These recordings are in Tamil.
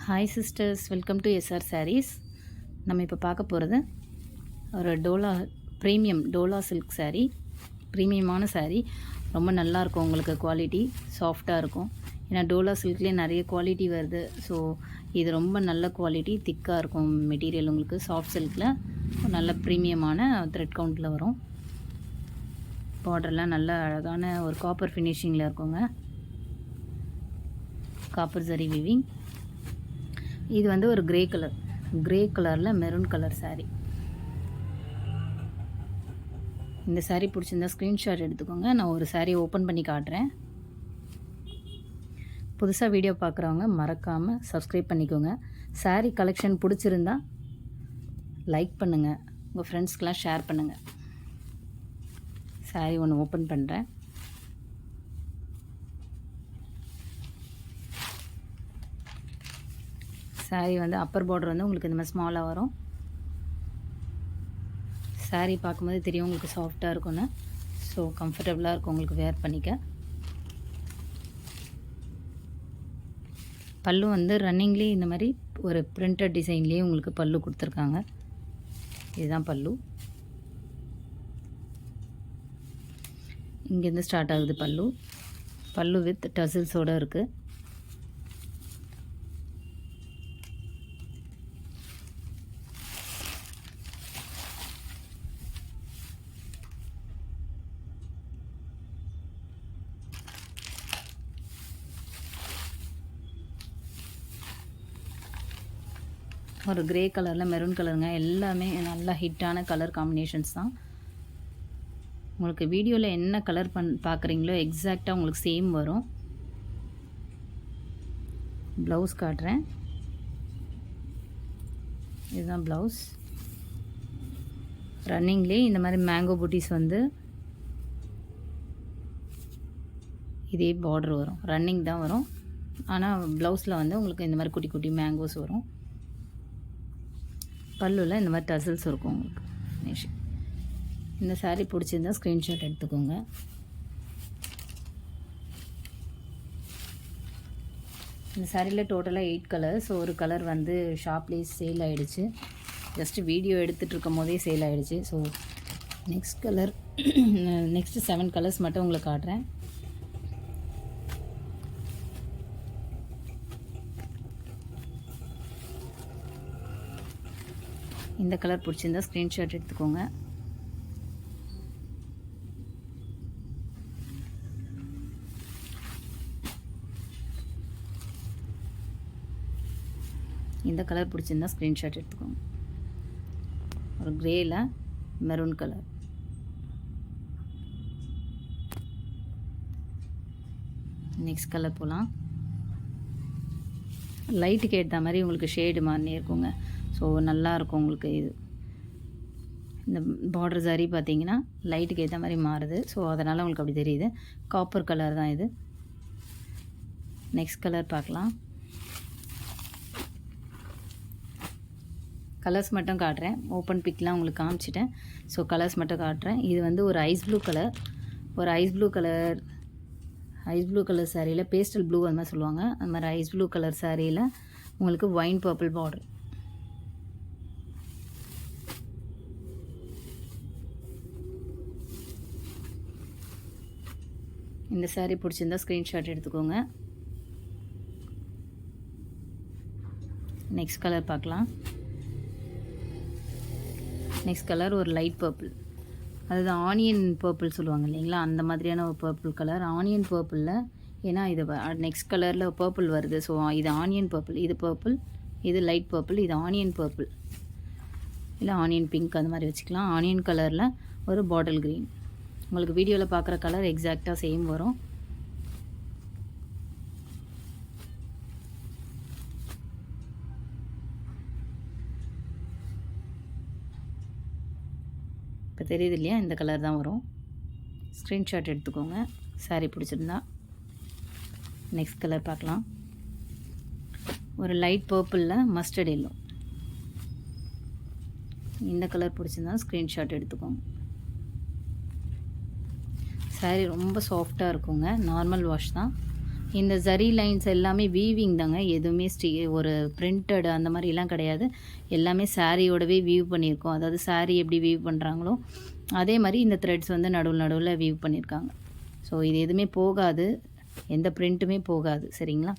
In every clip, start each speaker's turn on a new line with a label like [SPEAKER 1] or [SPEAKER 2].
[SPEAKER 1] Hi sisters, welcome to SR Sarees. நம்ம இப்போ பார்க்க போகிறது ஒரு ப்ரீமியம் டோலா சில்க் சாரீ. ப்ரீமியமான சாரீ, ரொம்ப நல்லாயிருக்கும். உங்களுக்கு குவாலிட்டி சாஃப்டாக இருக்கும். ஏன்னா டோலா சில்க்லேயே நிறைய குவாலிட்டி வருது. ஸோ இது ரொம்ப நல்ல குவாலிட்டி, திக்காக இருக்கும் மெட்டீரியல். உங்களுக்கு சாஃப்ட் சில்கில் நல்ல ப்ரீமியமான த்ரெட் கவுண்டில் வரும். பார்டர்லாம் நல்ல அழகான ஒரு காப்பர் ஃபினிஷிங்கில் இருக்குங்க. Copper zari weaving. இது வந்து ஒரு கிரே கலரில் மெரூன் கலர் சாரீ. இந்த சாரீ பிடிச்சிருந்தா ஸ்க்ரீன்ஷாட் எடுத்துக்கோங்க. நான் ஒரு சாரீ ஓப்பன் பண்ணி காட்டுறேன். புதுசாக வீடியோ பார்க்குறவங்க மறக்காமல் சப்ஸ்கிரைப் பண்ணிக்கோங்க. சாரீ கலெக்ஷன் பிடிச்சிருந்தா லைக் பண்ணுங்கள், உங்கள் ஃப்ரெண்ட்ஸ்க்கெலாம் ஷேர் பண்ணுங்கள். சாரீ ஒன்று ஓப்பன் பண்ணுறேன். சாரீ வந்து அப்பர் பார்டர் வந்து உங்களுக்கு இந்த மாதிரி ஸ்மாலாக வரும். சாரீ பார்க்கும்போது தெரியும் உங்களுக்கு சாஃப்டாக இருக்கும்னு. ஸோ கம்ஃபர்டபுளாக இருக்கும் உங்களுக்கு வேர் பண்ணிக்க. பல்லு வந்து ரன்னிங்லேயே இந்த மாதிரி ஒரு பிரிண்டட் டிசைன்லேயே உங்களுக்கு பல்லு கொடுத்துருக்காங்க. இதுதான் பல்லு. இங்கேருந்து ஸ்டார்ட் ஆகுது பல்லு. பல்லு வித் டசில்ஸோடு இருக்குது. ஒரு கிரே கலரில் மெரூன் கலருங்க. எல்லாமே நல்லா ஹிட்டான கலர் காம்பினேஷன்ஸ் தான். உங்களுக்கு வீடியோவில் என்ன கலர் பார்க்குறீங்களோ எக்ஸாக்டாக உங்களுக்கு சேம் வரும். ப்ளவுஸ் காட்டுறேன். இதுதான் ப்ளவுஸ். ரன்னிங்லேயே இந்த மாதிரி மேங்கோ பூட்டிஸ் வந்து இதே பார்டர் வரும். ரன்னிங் தான் வரும், ஆனால் ப்ளவுஸில் வந்து உங்களுக்கு இந்த மாதிரி குட்டி குட்டி மேங்கோஸ் வரும். பல்லுவில் இந்த மாதிரி டசல்ஸ் இருக்கும் உங்களுக்கு. இந்த சாரீ பிடிச்சிருந்தா ஸ்க்ரீன்ஷாட் எடுத்துக்கோங்க. இந்த சாரியில் டோட்டலாக 8 கலர்ஸ். ஒரு கலர் வந்து ஷாப்லேயே சேல் ஆகிடுச்சு. ஜஸ்ட்டு வீடியோ எடுத்துகிட்டு இருக்கும் போதே சேல் ஆகிடுச்சு. ஸோ நெக்ஸ்ட்டு 7 கலர்ஸ் மட்டும் உங்களுக்கு காட்டுறேன். இந்த கலர் பிடிச்சிருந்தா ஸ்க்ரீன்ஷாட் எடுத்துக்கோங்க. இந்த கலர் பிடிச்சிருந்தா ஸ்க்ரீன்ஷாட் எடுத்துக்கோங்க. ஒரு கிரேயில் மெரூன் கலர். நெக்ஸ்ட் கலர் போகலாம். லைட்டுக்கு ஏற்ற மாதிரி உங்களுக்கு ஷேடு மாதிரி இருக்குங்க. ஸோ நல்லாயிருக்கும் உங்களுக்கு. இது இந்த பார்டர் சாரி பார்த்தீங்கன்னா லைட்டுக்கு ஏற்ற மாதிரி மாறுது. ஸோ அதனால் உங்களுக்கு அப்படி தெரியுது. காப்பர் கலர் தான் இது. நெக்ஸ்ட் கலர் பார்க்கலாம். கலர்ஸ் மட்டும் காட்டுறேன். ஓப்பன் பிக்லாம் உங்களுக்கு காமிச்சிட்டேன். ஸோ கலர்ஸ் மட்டும் காட்டுறேன். இது வந்து ஒரு ஐஸ் ப்ளூ கலர். ஒரு ஐஸ் ப்ளூ கலர் சாரியில் பேஸ்டல் ப்ளூ அந்த மாதிரி சொல்லுவாங்க. அந்த மாதிரி ஐஸ் ப்ளூ கலர் சாரியில் உங்களுக்கு ஒயின் பர்பிள் பார்டர். இந்த சாரீ பிடிச்சிருந்தா ஸ்க்ரீன்ஷாட் எடுத்துக்கோங்க. நெக்ஸ்ட் கலர் பார்க்கலாம். நெக்ஸ்ட் கலர் ஒரு லைட் பர்பிள். அதுதான் ஆனியன் பர்பிள் சொல்லுவாங்க இல்லைங்களா, அந்த மாதிரியான ஒரு பர்பிள் கலர். ஆனியன் பர்பிளில், ஏன்னா இது நெக்ஸ்ட் கலரில் பர்பிள் வருது. ஸோ இது ஆனியன் பர்பிள், இது பர்பிள், இது லைட் பர்பிள், இது ஆனியன் பர்பிள் இல்லை ஆனியன் பிங்க் அந்த மாதிரி வச்சுக்கலாம். ஆனியன் கலரில் ஒரு பாட்டில் க்ரீன். உங்களுக்கு வீடியோவில் பார்க்குற கலர் எக்ஸாக்டாக சேம் வரும். இப்போ தெரியுது இல்லையா, இந்த கலர் தான் வரும். ஸ்க்ரீன்ஷாட் எடுத்துக்கோங்க சாரீ பிடிச்சிருந்தா. நெக்ஸ்ட் கலர் பார்க்கலாம். ஒரு லைட் பர்பிளில் மஸ்டர்ட் எல்லோ. இந்த கலர் பிடிச்சிருந்தா ஸ்க்ரீன்ஷாட் எடுத்துக்கோங்க. சாரீ ரொம்ப சாஃப்டாக இருக்குங்க. நார்மல் வாஷ் தான். இந்த ஜரி லைன்ஸ் எல்லாமே வீவிங் தாங்க, எதுவுமே ஒரு பிரிண்டட் அந்த மாதிரிலாம் கிடையாது. எல்லாமே சாரியோடவே வீவ் பண்ணியிருக்கோம். அதாவது சாரி எப்படி வீவ் பண்ணுறாங்களோ அதே மாதிரி இந்த த்ரெட்ஸ் வந்து நடுவில் வீவ் பண்ணியிருக்காங்க. ஸோ இது எதுவுமே போகாது, எந்த பிரிண்ட்டுமே போகாது. சரிங்களா?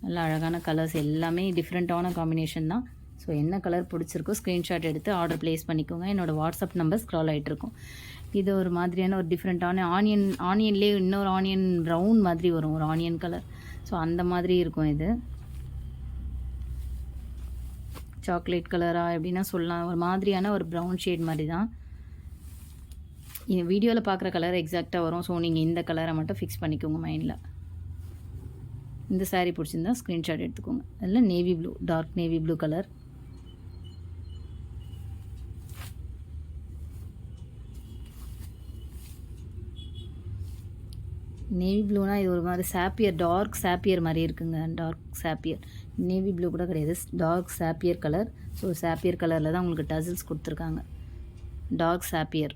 [SPEAKER 1] நல்லா அழகான கலர்ஸ், எல்லாமே டிஃப்ரெண்ட்டான காம்பினேஷன் தான். ஸோ என்ன கலர் பிடிச்சிருக்கோ ஸ்க்ரீன்ஷாட் எடுத்து ஆர்டர் ப்ளேஸ் பண்ணிக்கோங்க. என்னோடய வாட்ஸ்அப் நம்பர் ஸ்க்ரால் ஆகிட்ருக்கும். இது ஒரு மாதிரியான ஒரு டிஃப்ரெண்ட்டான ஆனியன்லேயே இன்னொரு ஆனியன் ப்ரௌன் மாதிரி வரும், ஒரு ஆனியன் கலர். ஸோ அந்த மாதிரி இருக்கும். இது சாக்லேட் கலராக எப்படின்னா சொல்லலாம், ஒரு மாதிரியான ஒரு ப்ரௌன் ஷேட் மாதிரி தான். இந்த வீடியோவில் பார்க்குற கலர் எக்ஸாக்டாக வரும். ஸோ நீங்கள் இந்த கலரை மட்டும் ஃபிக்ஸ் பண்ணிக்கோங்க மைண்டில். இந்த சாரீ பிடிச்சிருந்தா ஸ்க்ரீன்ஷாட் எடுத்துக்கோங்க. அதில் navy blue, dark navy blue colour. Navy ப்ளூனா இது ஒரு மாதிரி சாப்பியர், டார்க் சாப்பியர் மாதிரி இருக்குங்க. டார்க் சாப்பியர், நேவி ப்ளூ கூட கிடையாது, டார்க் சாப்பியர் கலர். ஸோ சாப்பியர் கலரில் தான் உங்களுக்கு டசில்ஸ் கொடுத்துருக்காங்க. டார்க் சாப்பியர்,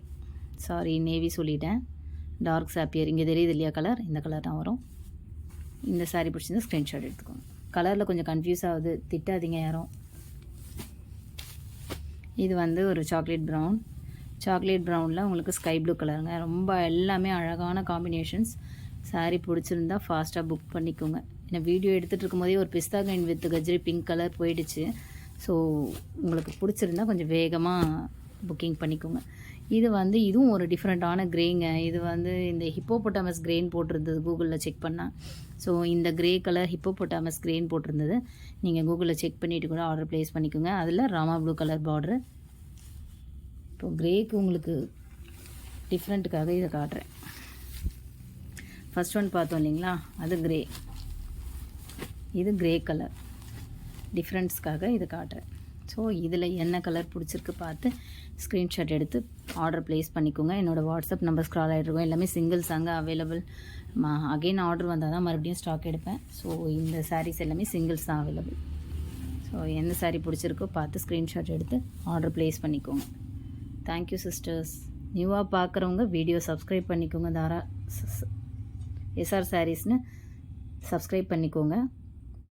[SPEAKER 1] சாரி நேவி சொல்லிட்டேன், டார்க் சாப்பியர். இங்கே தெரியுது இல்லையா கலர், இந்த கலர் தான் வரும். இந்த சாரீ பிடிச்சிருந்தா ஸ்க்ரீன்ஷாட் எடுத்துக்கோங்க. கலரில் கொஞ்சம் கன்ஃபியூஸ் ஆகுது, திட்டாதீங்க யாரும். இது வந்து ஒரு சாக்லேட் ப்ரௌன். சாக்லேட் ப்ரௌனில் உங்களுக்கு ஸ்கை ப்ளூ கலருங்க. ரொம்ப எல்லாமே அழகான காம்பினேஷன்ஸ். சாரீ பிடிச்சிருந்தா ஃபாஸ்ட்டாக புக் பண்ணிக்கோங்க. ஏன்னா வீடியோ எடுத்துகிட்டு இருக்கும்போதே ஒரு பிஸ்தா கிரீன் வித் கஜ்ரி பிங்க் கலர் போயிடுச்சு. ஸோ உங்களுக்கு பிடிச்சிருந்தா கொஞ்சம் வேகமாக புக்கிங் பண்ணிக்கோங்க. இது வந்து இதுவும் ஒரு டிஃப்ரெண்ட்டான க்ரேங்க. இது வந்து இந்த ஹிப்போபொட்டாமஸ் க்ரேன்னு போட்டிருந்தது கூகுளில் செக் பண்ணால். ஸோ இந்த க்ரே கலர் ஹிப்போபொட்டாமஸ் க்ரேன்னு போட்டிருந்தது. நீங்கள் கூகுளில் செக் பண்ணிவிட்டு கூட ஆர்டர் ப்ளேஸ் பண்ணிக்கோங்க. அதில் ராமா ப்ளூ கலர் பார்டரு. இப்போ க்ரேக்கு உங்களுக்கு டிஃப்ரெண்ட்டுக்காக இதை காட்டுறேன். ஃபஸ்ட் ஒன் பார்த்தோம் இல்லைங்களா, அது க்ரே. இது க்ரே கலர். டிஃப்ரெண்ட்ஸ்க்காக இதை காட்டுறேன். ஸோ இதில் என்ன கலர் பிடிச்சிருக்கு பார்த்து ஸ்க்ரீன்ஷாட் எடுத்து ஆர்டர் ப்ளேஸ் பண்ணிக்கோங்க. என்னோடய வாட்ஸ்அப் நம்பர் ஸ்க்ரால் ஆகிட்ருக்கோம். எல்லாமே சிங்கிள்ஸ் அங்கே அவைலபிள். அகெயின் ஆர்டர் வந்தால் தான் மறுபடியும் ஸ்டாக் எடுப்பேன். ஸோ இந்த சாரீஸ் எல்லாமே சிங்கிள்ஸ் தான் அவைலபிள். ஸோ எந்த சாரீ பிடிச்சிருக்கோ பார்த்து ஸ்க்ரீன்ஷாட் எடுத்து ஆர்டர் ப்ளேஸ் பண்ணிக்கோங்க. Thank you sisters. நியூவாக பார்க்குறவங்க வீடியோ சப்ஸ்கிரைப் பண்ணிக்கோங்க. தாரா எஸ்ஆர் சாரீஸ்னு சப்ஸ்கிரைப் பண்ணிக்கோங்க.